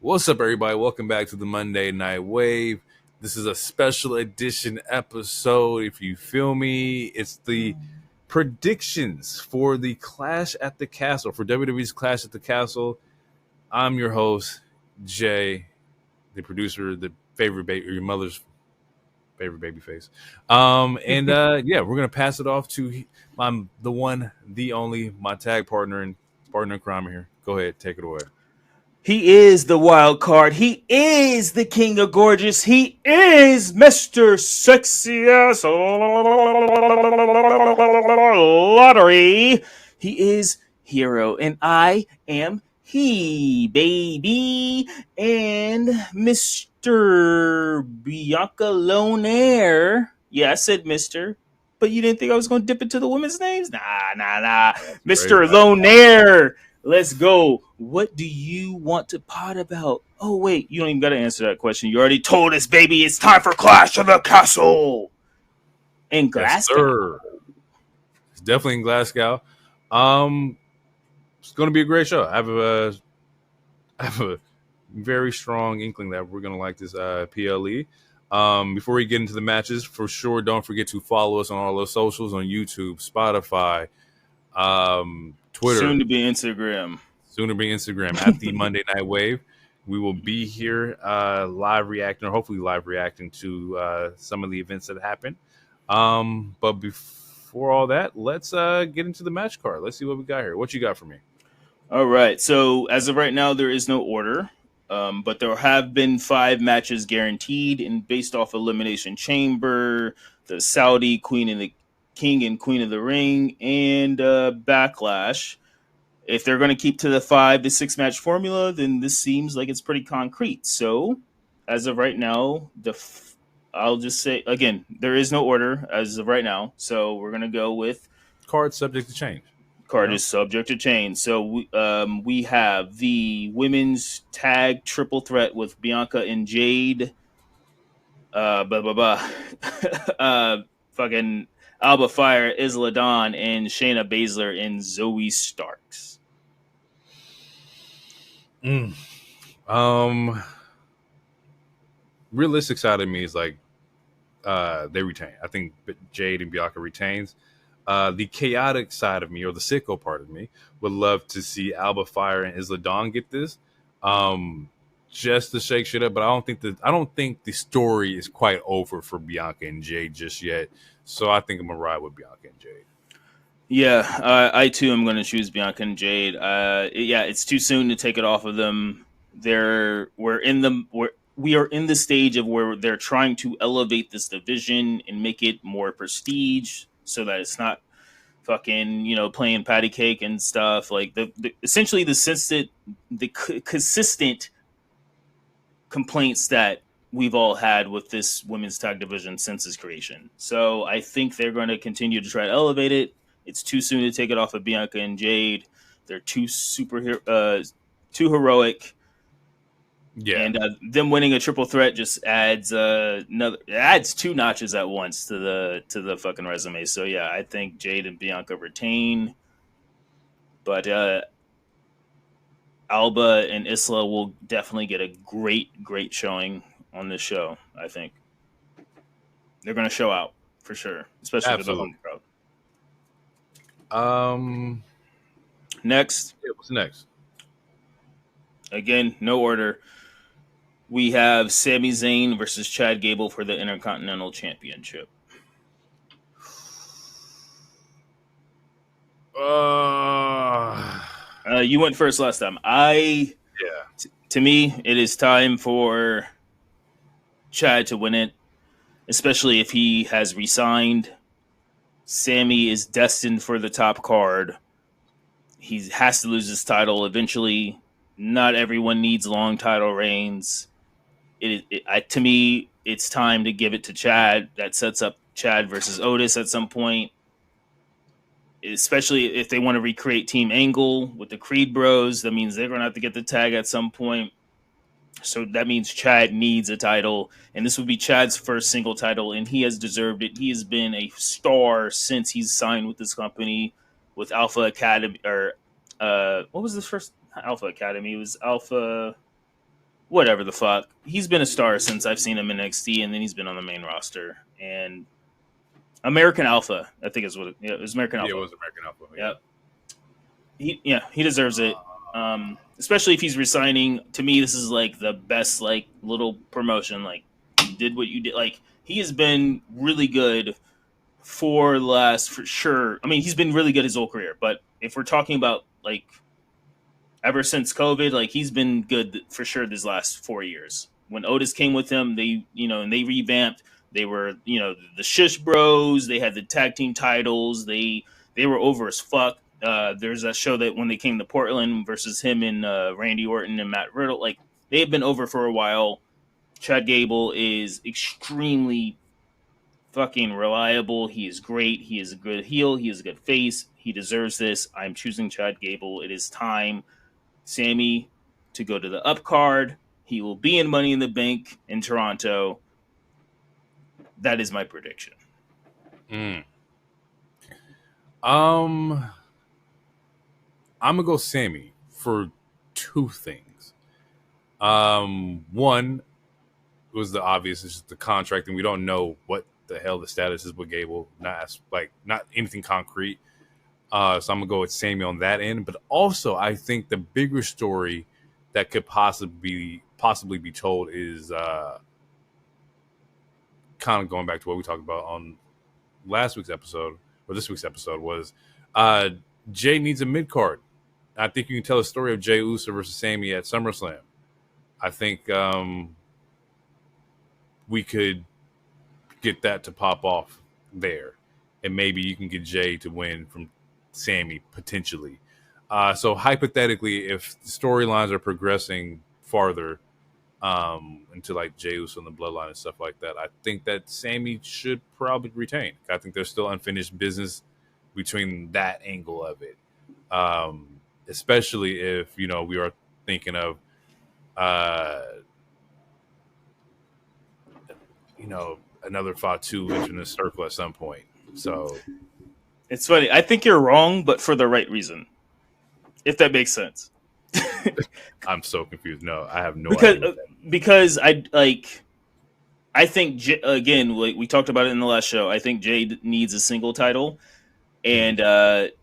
What's up, everybody? Welcome back to the Monday Night Wave. This is a special edition episode. If you feel me, it's the predictions for the Clash at the Castle, for WWE's Clash at the Castle. I'm your host, Jay, the producer, the favorite baby, your mother's favorite baby face. Yeah, we're gonna pass it off to the one, the only, my tag partner and partner in crime here. Go ahead, take it away. He is the wild card. He is the king of gorgeous. He is Mr. Sexy Ass Lottery. He is Hero, and I am he, baby. And Mr. Bianca Lonair. Yeah, I said Mr. But you didn't think I was going to dip into the women's names? Nah. Crazy. Mr. Lonair. Let's go. What do you want to pot about? Oh, wait. You don't even got to answer that question. You already told us, baby. It's time for Clash of the Castle. In Yes, Glasgow. sir. It's definitely in Glasgow. It's going to be a great show. I have a very strong inkling that we're going to like this PLE. Before we get into the matches, for sure, don't forget to follow us on all those socials on YouTube, Spotify, Twitter. Soon to be Instagram. At the Monday Night Wave. We will be here live reacting, or hopefully live reacting to some of the events that happen. But before all that, let's get into the match card. Let's see what we got here. What you got for me? All right. So as of right now, there is no order. But there have been 5 matches guaranteed and based off Elimination Chamber, the Saudi Queen and the King and Queen of the Ring, and Backlash. If they're going to keep to the 5 to 6 match formula, then this seems like it's pretty concrete. So, as of right now, I'll just say again, there is no order as of right now. So we're going to go with Card subject to change. card is subject to change. So we have the women's tag triple threat with Bianca and Jade. Fucking Alba Fire, Isla Dawn, and Shayna Baszler and Zoe Starks. Realistic side of me is like they retain. I think Jade and Bianca retains. The chaotic side of me, or the sicko part of me, would love to see Alba Fire and Isla Dawn get this, just to shake shit up. But I don't think the story is quite over for Bianca and Jade just yet. So I think I'm gonna ride with Bianca and Jade. Yeah, I too am going to choose Bianca and Jade. It's too soon to take it off of them. We are in the stage of where they're trying to elevate this division and make it more prestige, so that it's not fucking playing patty cake and stuff like essentially the consistent complaints that we've all had with this women's tag division since its creation. So I think they're going to continue to try to elevate it. It's too soon to take it off of Bianca and Jade. They're too heroic. Yeah, and them winning a triple threat just adds 2 notches at once to the fucking resume. So yeah, I think Jade and Bianca retain, but Alba and Isla will definitely get a great showing on this show. I think they're going to show out for sure, especially for the home crowd. Next. Yeah, what's next? Again, no order. We have Sami Zayn versus Chad Gable for the Intercontinental Championship. You went first last time. To me, it is time for Chad to win it, especially if he has resigned. Sammy is destined for the top card. He has to lose his title eventually. Not everyone needs long title reigns. To me, it's time to give it to Chad. That sets up Chad versus Otis at some point, especially if they want to recreate Team Angle with the Creed Bros. That means they're going to have to get the tag at some point. So that means Chad needs a title, and this would be Chad's first single title, and he has deserved it. He has been a star since he's signed with this company, with Alpha Academy, or what was this first Alpha Academy? It was Alpha. whatever the fuck. He's been a star since I've seen him in NXT, and then he's been on the main roster. And American Alpha, I think is what it was. American Yeah, it Alpha. was American Alpha. Yeah, Yeah. he deserves it. Especially if he's resigning. To me, this is like the best like little promotion. Like you did what you did. Like he has been really good for last for sure. I mean, he's been really good his whole career. But if we're talking about like ever since COVID, like he's been good for sure this last 4 years. When Otis came with him, and they revamped. They were the Shush Bros. They had the tag team titles. They were over as fuck. There's that show that when they came to Portland versus him and Randy Orton and Matt Riddle, like they have been over for a while. Chad Gable is extremely fucking reliable. He is great. He is a good heel. He is a good face. He deserves this. I'm choosing Chad Gable. It is time, Sammy, to go to the up card. He will be in Money in the Bank in Toronto. That is my prediction. Mm. I'm gonna go Sammy for two things. One was the obvious, it's just the contract, and we don't know what the hell the status is with Gable. Not anything concrete. So I'm gonna go with Sammy on that end. But also, I think the bigger story that could possibly be told is kind of going back to what we talked about on last week's episode or this week's episode was Jay needs a mid card. I think you can tell a story of Jay Uso versus Sammy at SummerSlam. I think we could get that to pop off there, and maybe you can get Jay to win from Sammy potentially. So hypothetically, if the storylines are progressing farther into like Jey Uso and the Bloodline and stuff like that, I think that Sammy should probably retain. I think there's still unfinished business between that angle of it, especially if we are thinking of another Fatu entering the circle at some point. So It's funny. I think you're wrong, but for the right reason. If that makes sense. I'm so confused. No, I have no because idea. because I think again, like we talked about it in the last show. I think Jay needs a single title, and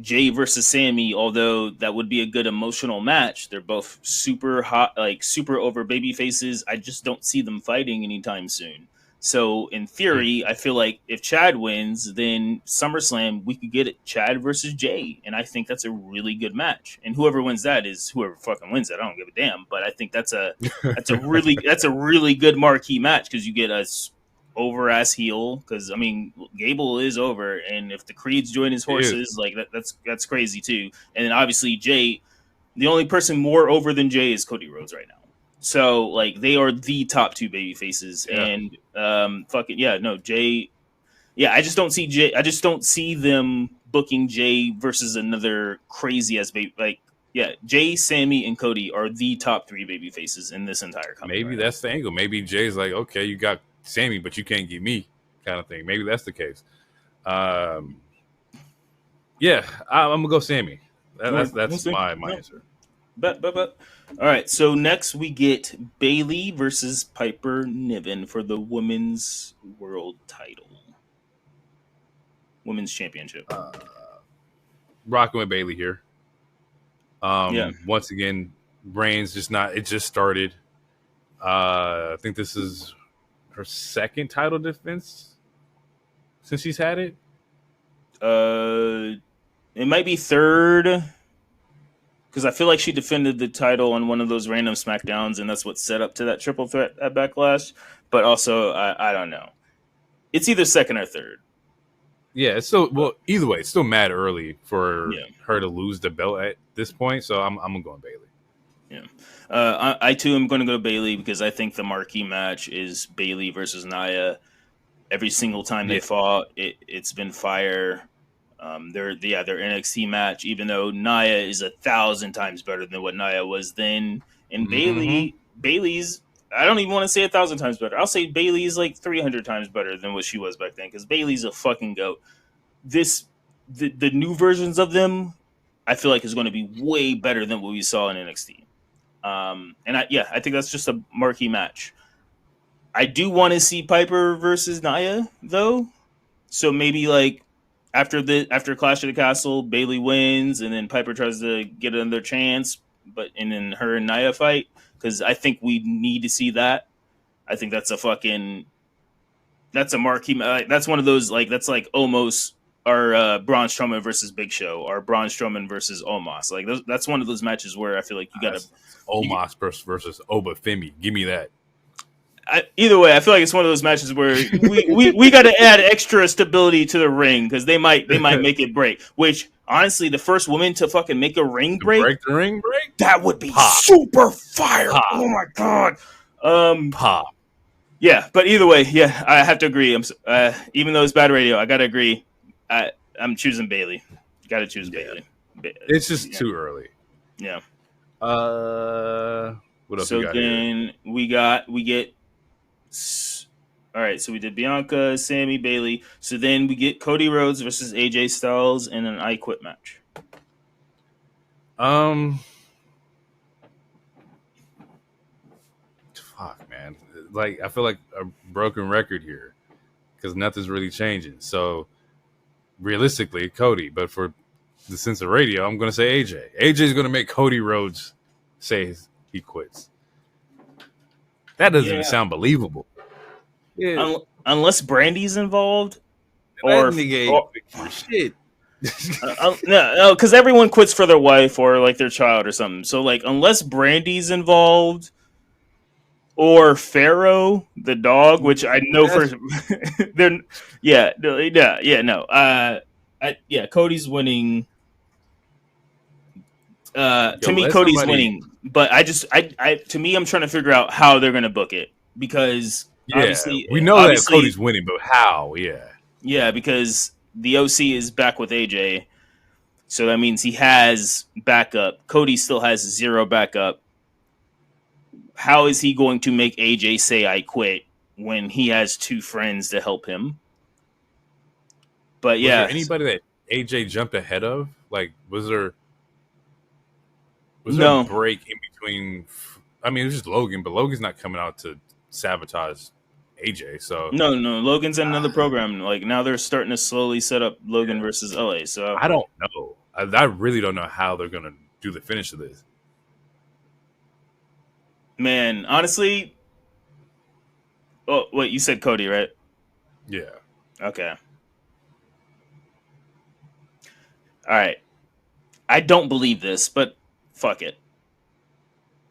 Jay versus Sammy. Although that would be a good emotional match, they're both super hot, like super over baby faces. I just don't see them fighting anytime soon. So in theory, I feel like if Chad wins, then SummerSlam we could get it Chad versus Jay, and I think that's a really good match. And whoever wins that is whoever fucking wins that. I don't give a damn, but I think that's a really good marquee match because you get a over ass heel. Because I mean, Gable is over, and if the Creeds join his horses, like that's crazy too. And then obviously Jay, the only person more over than Jay is Cody Rhodes right now. So like they are the top two baby faces, and Jay. Yeah, I just don't see Jay. I just don't see them booking Jay versus another crazy ass baby. Like Jay, Sammy, and Cody are the top three baby faces in this entire company. Maybe that's the angle. Maybe Jay's like, okay, you got Sammy, but you can't get me, kind of thing. Maybe that's the case. I'm gonna go Sammy. That's my answer. But all right. So next we get Bayley versus Piper Niven for the women's world title, women's championship. Rocking with Bayley here. Once again, Reigns it just started. I think this is her second title defense since she's had it. It might be third. Because I feel like she defended the title on one of those random SmackDowns, and that's what set up to that triple threat at Backlash. But also, I don't know. It's either second or third. Yeah, it's still either way, it's still mad early for her to lose the belt at this point. So I'm gonna go on Bayley. Yeah, I too am going to go Bayley because I think the marquee match is Bayley versus Nia. Every single time they fought, it's been fire. Their NXT match, even though Nia is 1,000 times better than what Nia was then, and Bayley's I don't even want to say 1,000 times better. I'll say Bayley is like 300 times better than what she was back then because Bayley's a fucking goat. The new versions of them, I feel like is going to be way better than what we saw in NXT. I think that's just a marquee match. I do want to see Piper versus Nia though, so maybe like after Clash of the Castle, Bailey wins, and then Piper tries to get another chance, and then her and Nia fight, because I think we need to see that. I think that's a marquee. That's one of those that's like almost our Braun Strowman versus Big Show, or Braun Strowman versus Omos. That's one of those matches where I feel like you gotta. That's Omos versus Obafemi. Give me that. Either way, I feel like it's one of those matches where we got to add extra stability to the ring, because they might make it break. Which honestly, the first woman to fucking make a ring break, the ring break, that would be Pop. super fire. Pop. Oh my god. Pop. Yeah, but either way, yeah, I have to agree. Even though it's bad radio, I gotta agree. I'm choosing Bailey. Got to choose Bailey. It's just too early. Yeah. What else? So we got then here? we get. All right, so we did Bianca, Sammy, Bailey. So then we get Cody Rhodes versus AJ Styles in an I Quit match. Fuck, man. Like, I feel like a broken record here because nothing's really changing. So, realistically, Cody. But for the sense of radio, I'm going to say AJ. AJ is going to make Cody Rhodes say he quits. That doesn't even sound believable. Yeah. Unless Brandy's involved, shit. No, because everyone quits for their wife or like their child or something. So like, unless Brandy's involved, or Pharaoh the dog, which I know for they're Cody's winning. To me, Cody's winning, but to me, I'm trying to figure out how they're going to book it, because obviously we know that Cody's winning, but how? Yeah, because the OC is back with AJ, so that means he has backup. Cody still has zero backup. How is he going to make AJ say I quit when he has two friends to help him? But yeah, was there anybody that AJ jumped ahead of? Like, was there a break in between? I mean, it was just Logan, but Logan's not coming out to sabotage AJ. So no, Logan's in another program. Like, now they're starting to slowly set up Logan versus LA. So I don't know. I really don't know how they're gonna do the finish of this. Man, honestly, oh wait, you said Cody, right? Yeah. Okay. All right. I don't believe this, but fuck it.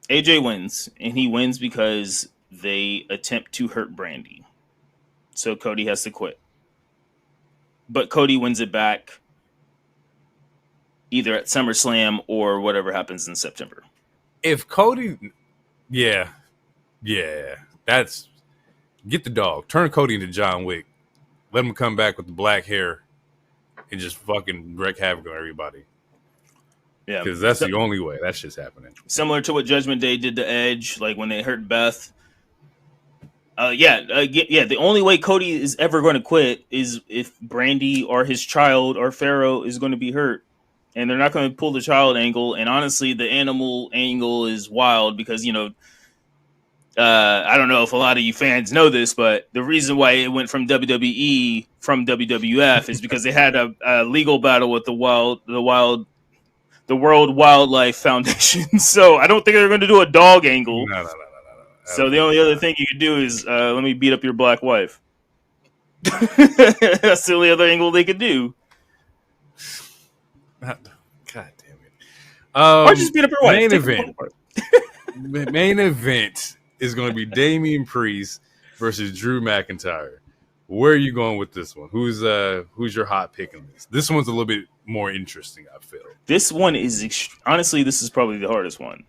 AJ wins, and he wins because they attempt to hurt Brandy. So Cody has to quit. But Cody wins it back either at SummerSlam or whatever happens in September. If Cody, that's get the dog, turn Cody into John Wick, let him come back with the black hair, and just fucking wreak havoc on everybody. Yeah, because that's the only way that shit's happening. Similar to what Judgment Day did to Edge, like when they hurt Beth. The only way Cody is ever going to quit is if Brandy or his child or Pharaoh is going to be hurt. And they're not going to pull the child angle. And honestly, the animal angle is wild because, I don't know if a lot of you fans know this, but the reason why it went from WWE from WWF is because they had a legal battle with the World Wildlife Foundation. So I don't think they're going to do a dog angle. No. So the only other thing you could do is let me beat up your black wife. That's the only other angle they could do. God damn it. Or just beat up your wife. Main event is going to be Damian Priest versus Drew McIntyre. Where are you going with this one? Who's your hot pick in this? This one's a little bit more interesting, I feel. This one is honestly, this is probably the hardest one.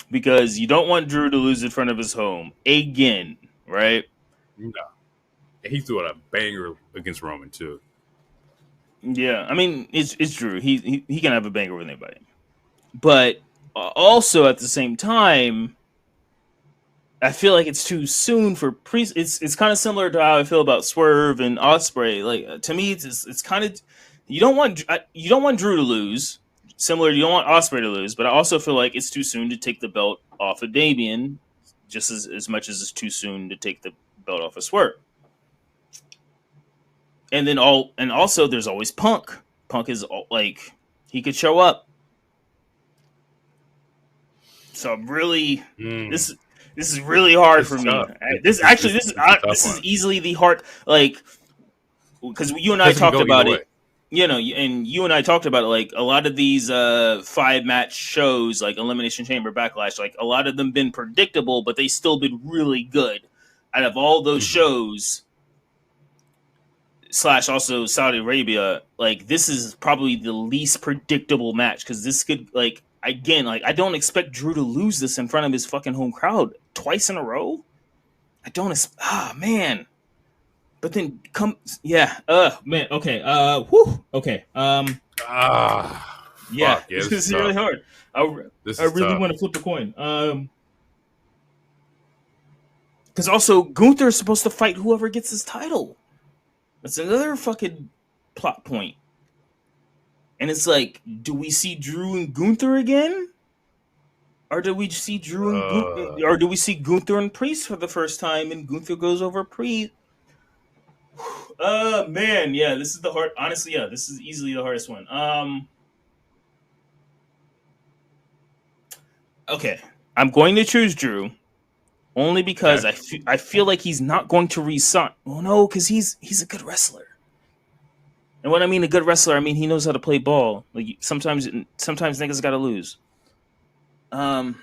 Because you don't want Drew to lose in front of his home again, right? No. He threw out a banger against Roman too. Yeah, I mean, it's Drew. He can have a banger with anybody. But also at the same time, I feel like it's too soon for Priest. It's kind of similar to how I feel about Swerve and Ospreay. Like, to me, it's kind of you don't want Drew to lose. similar. You don't want Osprey to lose, but I also feel like it's too soon to take the belt off of Damian, just as much as it's too soon to take the belt off of Swerve. And also there's always Punk. Punk is like he could show up. So I'm really Mm, this is really hard it's for me. tough. This Tough is one easily the hard like because you and I because it can talked go either about way. it. And you and I talked about it. Like a lot of these 5 match shows, like Elimination Chamber, Backlash, like a lot of them been predictable, but they still been really good. Out of all those Mhm. shows, slash also Saudi Arabia, like this is probably the least predictable match because this could like again, like I don't expect Drew to lose this in front of his fucking home crowd twice in a row. I don't. Man. But then come, yeah. Man. Okay. Whew. Okay. Yeah. Fuck yeah, This this is is really tough. hard. This I is really tough. want to flip the coin. Because also Gunther is supposed to fight whoever gets his title. That's another fucking plot point. And it's like, do we see Drew and Gunther again? Or do we see Uh, Or do we see Gunther and Priest for the first time, and Gunther goes over Priest? Man, yeah, this is the hard. Honestly, yeah, this is easily the hardest one. Okay, I'm going to choose Drew only because okay. I feel like he's not going to resign. Well, no, because he's a good wrestler. And when I mean a good wrestler, I mean he knows how to play ball. Like sometimes niggas got to lose. Um.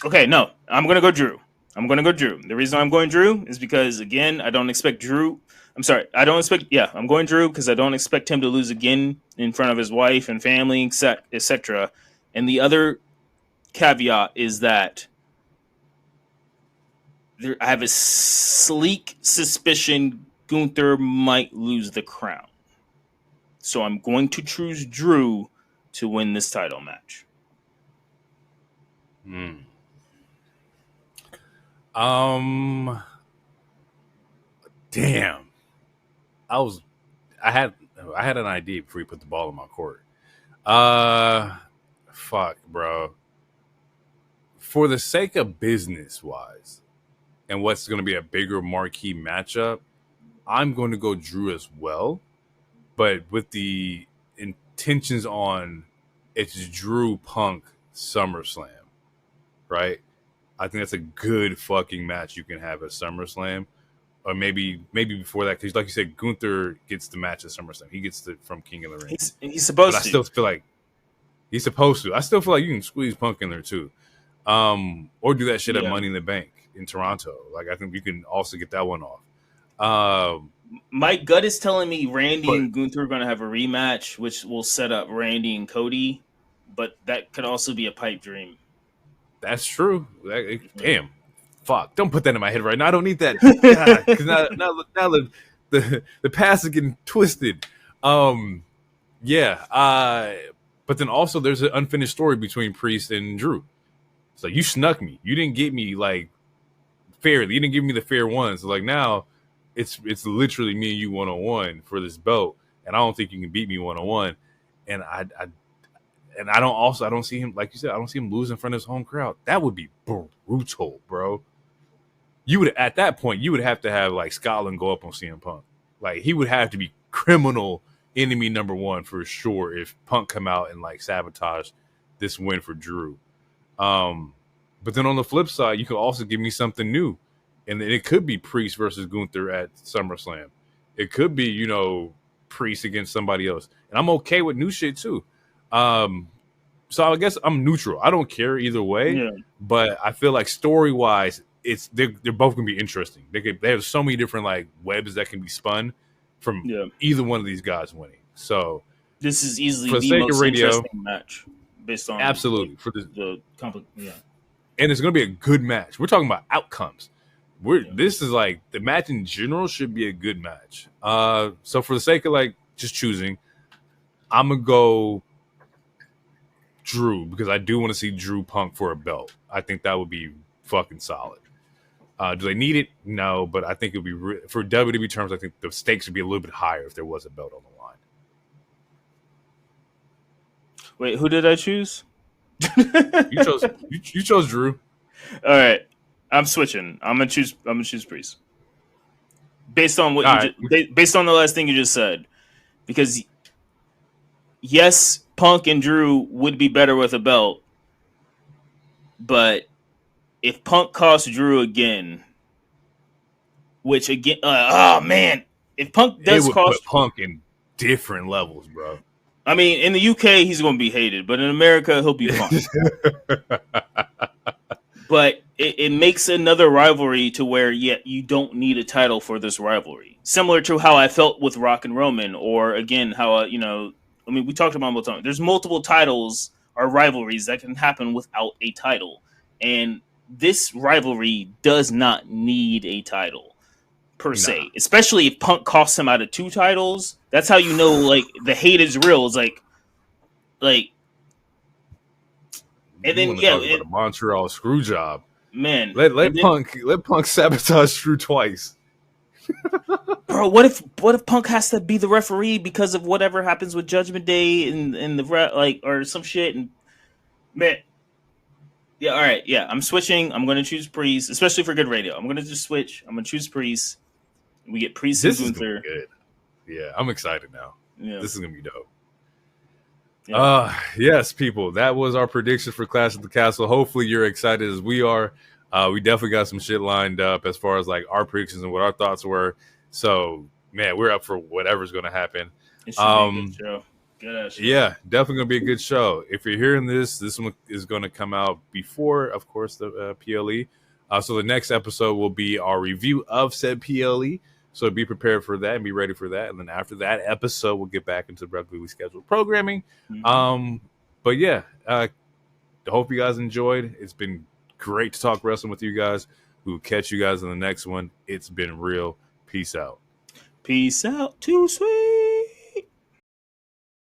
Okay, no, I'm gonna go Drew. I'm gonna go Drew. The reason I'm going Drew is because again, I don't expect Drew. I'm sorry, I don't expect. Yeah, I'm going Drew because I don't expect him to lose again in front of his wife and family, etc. And the other caveat is that I have a sleek suspicion Gunther might lose the crown. So I'm going to choose Drew to win this title match. Mm. Um. Damn. I was. I had. I had an idea before you put the ball in my court. Uh. Fuck, bro. For the sake of business wise, and what's going to be a bigger marquee matchup, I'm going to go Drew as well, but with the intentions on it's Drew Punk SummerSlam, right? I think that's a good fucking match you can have at SummerSlam, or maybe before that, because like you said, Gunther gets the match at SummerSlam. He gets the from King of the Ring, He's but I supposed to. still feel like he's supposed to. I still feel like you can squeeze Punk in there too, or do that shit at Yeah. Money in the Bank in Toronto. Like I think you can also get that one off. Um, My gut is telling me Randy but and Gunther are going to have a rematch, which will set up Randy and Cody, but that could also be a pipe dream. that's true. Yeah. Damn, fuck! Don't put that in my head right now. I don't need that. God, because now the past is getting twisted. Um, yeah. But then also there's an unfinished story between Priest and Drew. So you snuck me. You didn't get me like fairly. You didn't give me the fair one. So like now, it's literally me and you 1-on-1 for this belt, and I don't think you can beat me 1-on-1. And I don't see him, like you said, I don't see him lose in front of his home crowd. That would be brutal, bro. You would at that point you would have to have like Scotland go up on CM Punk. Like he would have to be criminal enemy number one for sure if Punk come out and like sabotage this win for Drew. Um, but then on the flip side, you could also give me something new, and it could be Priest versus Gunther at SummerSlam. It could be Priest against somebody else, and I'm okay with new shit too. Um, so I guess I'm neutral. I don't care either way, Yeah. but I feel like story wise, they're both gonna be interesting. They have so many different like webs that can be spun from Yeah. either one of these guys winning. So This is easily for the the sake of most radio, interesting match based on like absolutely for the the compli Yeah. and it's gonna be a good match. We're talking about outcomes. We're Yeah. This is like the match in general should be a good match. So for the sake of like just choosing, I'm gonna go Drew because I do want to see Drew Punk for a belt. I think that would be fucking solid. Do they need it? No, but I think it would be for WWE terms. I think the stakes would be a little bit higher if there was a belt on the line. Wait, who did I choose? You chose Drew. All right, I'm switching. I'm gonna choose Priest based on what All you right. just based on the last thing you just said. Because yes, Punk and Drew would be better with a belt, but if Punk costs Drew again, which again, oh man, if Punk It does would put cost, Punk in different levels, bro. I mean, in the UK he's going to be hated, but in America he'll be fine. But it makes another rivalry to where yet you don't need a title for this rivalry. Similar to how I felt with Rock and Roman, or again how I mean, we talked about multiple times. There's multiple titles or rivalries that can happen without a title, and this rivalry does not need a title per Nah. se. Especially if Punk costs him out of 2 titles. That's how you know like the hate is real. It's like, and You then want to yeah, talk about a Montreal screw job? man, Let and then Punk sabotage Drew twice. bro, what if Punk has to be the referee because of whatever happens with Judgment Day and like or some shit and man, yeah, all right, yeah, I'm switching. I'm gonna choose Priest, especially for good radio. I'm gonna just switch. I'm gonna choose Priest. We get Priest and This is gonna Gunther. be good. Yeah, I'm excited now. Yeah, This is gonna be dope. yeah. Yes, people. That was our prediction for Clash of the Castle. Hopefully you're excited as we are. We definitely got some shit lined up as far as like our predictions and what our thoughts were. So man, we're up for whatever's gonna happen. It should be a good Um show. Good ass show. yeah, definitely gonna be a good show. If you're hearing this one is gonna come out before, of course, the PLE. So the next episode will be our review of said PLE. So be prepared for that and be ready for that. And then after that episode, we'll get back into regularly scheduled programming. Mm-hmm. But yeah, hope you guys enjoyed. It's been great to talk wrestling with you guys. We will catch you guys in the next one. It's been real. Peace out. Peace out. Too sweet.